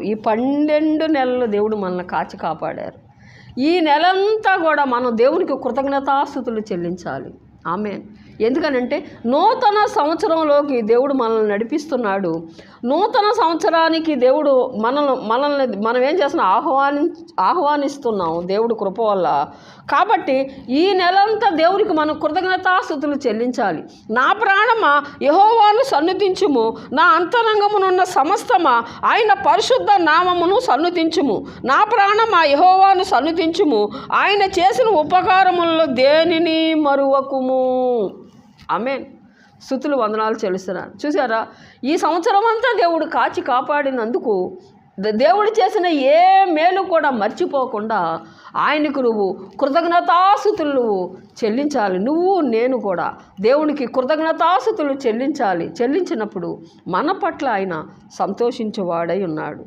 ఈ 12 నెలలు దేవుడు మనల్ని కాచి కాపాడారు. ఈ నెలంతా కూడా మనం దేవునికి కృతజ్ఞతాస్తుతులు చెల్లించాలి. ఆమేన్. ఎందుకనంటే నూతన సంవత్సరంలోకి దేవుడు మనల్ని నడిపిస్తున్నాడు. నూతన సంవత్సరానికి దేవుడు మనం ఏం చేస్తున్నాం, ఆహ్వానిస్తున్నాం దేవుడు కృప వల్ల. కాబట్టి ఈ నెలంతా దేవుడికి మనం కృతజ్ఞతాస్తుతులు చెల్లించాలి. నా ప్రాణమా యెహోవాను సన్నుతించుము, నా అంతరంగమునున్న సమస్తమా ఆయన పరిశుద్ధ నామమును సన్నుతించుము. నా ప్రాణమా యెహోవాను సన్నుతించుము, ఆయన చేసిన ఉపకారములలో దేనిని మరువకుము. ఆమేన్. స్తుతులు వందనాలు చెల్లిస్తున్నాను. చూసారా, ఈ సంవత్సరం అంతా దేవుడు కాచి కాపాడినందుకు దేవుడు చేసిన ఏ మేలు కూడా మర్చిపోకుండా ఆయనకు నువ్వు కృతజ్ఞతాస్తుతులు చెల్లించాలి. నేను కూడా దేవునికి కృతజ్ఞతాస్తుతులు చెల్లించాలి. చెల్లించినప్పుడు మన పట్ల ఆయన సంతోషించేవాడై ఉన్నాడు.